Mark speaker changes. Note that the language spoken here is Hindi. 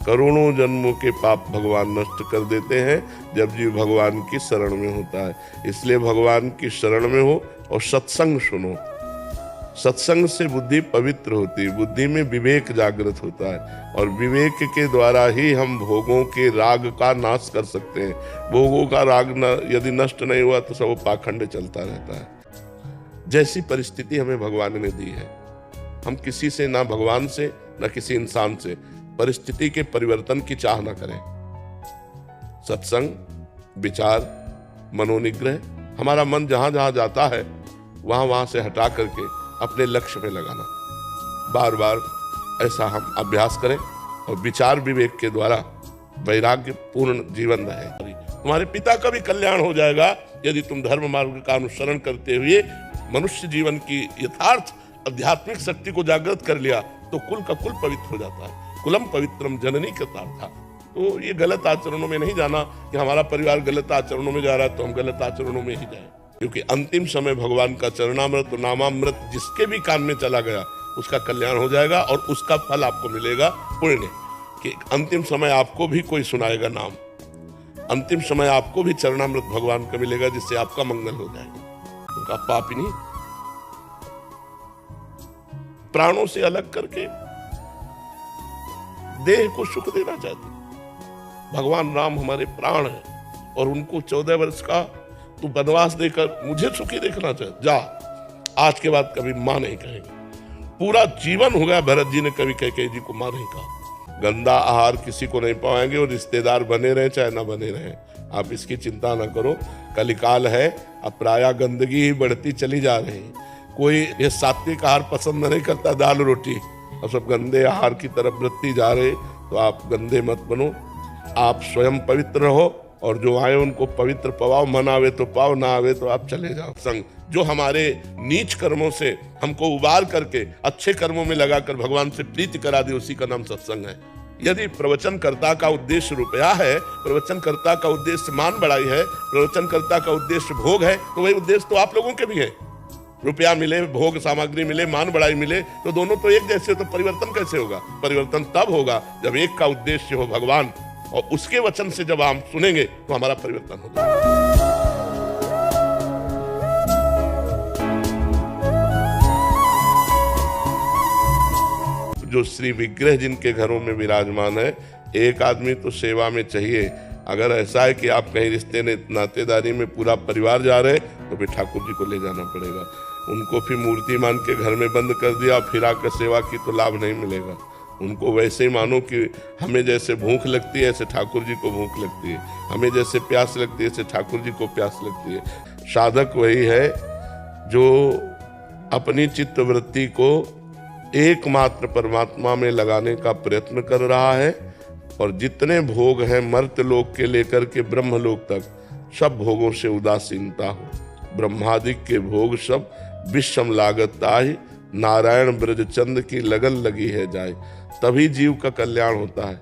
Speaker 1: करोड़ों जन्मों के पाप भगवान नष्ट कर देते हैं जब जीव भगवान की शरण में होता है। इसलिए भगवान की शरण में हो और सत्संग सुनो। सत्संग से बुद्धि पवित्र होती है, बुद्धि में विवेक जागृत होता है और विवेक के द्वारा ही हम भोगों के राग का नाश कर सकते हैं। भोगों का राग यदि नष्ट नहीं हुआ तो सब पाखंड चलता रहता है। जैसी परिस्थिति हमें भगवान ने दी है, हम किसी से, ना भगवान से ना किसी इंसान से, परिस्थिति के परिवर्तन की चाह ना करें। सत्संग, विचार, मनोनिग्रह, हमारा मन जहां जहां जाता है वहां से हटा करके अपने लक्ष्य में लगाना। बार बार ऐसा हम अभ्यास करें और विचार विवेक के द्वारा वैराग्य पूर्ण जीवन रहे। तुम्हारे पिता का भी कल्याण हो जाएगा यदि तुम धर्म मार्ग का अनुसरण करते हुए मनुष्य जीवन की यथार्थ आध्यात्मिक शक्ति को जागृत कर लिया तो कुल का कुल पवित्र हो जाता है। कुलम पवित्रम जननी कृतार्था। तो ये गलत आचरणों में नहीं जाना कि हमारा परिवार गलत आचरणों में जा रहा है तो हम गलत आचरणों में ही जाएं, क्योंकि अंतिम समय भगवान का चरणामृत नामामृत जिसके भी कान में चला गया उसका कल्याण हो जाएगा और उसका फल आपको मिलेगा पुण्य। कि अंतिम समय आपको भी कोई सुनाएगा नाम, अंतिम समय आपको भी चरणामृत भगवान का मिलेगा जिससे आपका मंगल हो जाएगा। उनका पाप ही नहीं, प्राणों से अलग करके देह को सुख देना चाहते। भगवान राम हमारे प्राण हैं और उनको 14 वर्ष का तू वनवास देकर मुझे सुखी देखना चाहते, जा, आज के बाद कभी मां नहीं कहेंगे। पूरा जीवन हो गया भरत जी ने कभी कैकेयी जी को मां नहीं कहा। गंदा आहार किसी को नहीं पाएंगे और रिश्तेदार बने रहे चाहे ना बने रहे, आप इसकी चिंता ना करो। कलिकाल है, अब प्रायः गंदगी ही बढ़ती चली जा रही। कोई ये सात्विक आहार पसंद नहीं करता, दाल रोटी, और सब गंदे आहार की तरफ बढ़ती जा रहे। तो आप गंदे मत बनो, आप स्वयं पवित्र रहो और जो आए उनको पवित्र पवाओ। मन आवे तो पाओ, ना आवे तो आप चले जाओ। संग जो हमारे नीच कर्मों से हमको उबार करके अच्छे कर्मों में लगाकर भगवान से प्रीति करा दे, उसी का नाम सत्संग है। यदि प्रवचनकर्ता का उद्देश्य रुपया है, प्रवचनकर्ता का उद्देश्य मान बढ़ाई है, प्रवचनकर्ता का उद्देश्य भोग है, तो वही उद्देश्य तो आप लोगों के भी है। रुपया मिले, भोग सामग्री मिले, मान बढ़ाई मिले, तो दोनों तो एक जैसे, तो परिवर्तन कैसे होगा? परिवर्तन तब होगा जब एक का उद्देश्य हो भगवान और उसके वचन से जब हम सुनेंगे तो हमारा परिवर्तन होगा। जो श्री विग्रह जिनके घरों में विराजमान है, एक आदमी तो सेवा में चाहिए। अगर ऐसा है कि आप कहीं रिश्ते नातेदारी में पूरा परिवार जा रहे तो फिर ठाकुर जी को ले जाना पड़ेगा। उनको फिर मूर्ति मान के घर में बंद कर दिया, फिर आकर सेवा की तो लाभ नहीं मिलेगा। उनको वैसे ही मानो कि हमें जैसे भूख लगती है ऐसे ठाकुर जी को भूख लगती है, हमें जैसे प्यास लगती है ऐसे ठाकुर जी को प्यास लगती है। साधक वही है जो अपनी चित्तवृत्ति को एकमात्र परमात्मा में लगाने का प्रयत्न कर रहा है और जितने भोग हैं मर्त्य लोक के लेकर के ब्रह्मलोक तक, सब भोगों से उदासीनता हो। ब्रह्मादिक के भोग सब विषम लागत ताहि, नारायण ब्रजचंद की लगन लगी है जाए, तभी जीव का कल्याण होता है।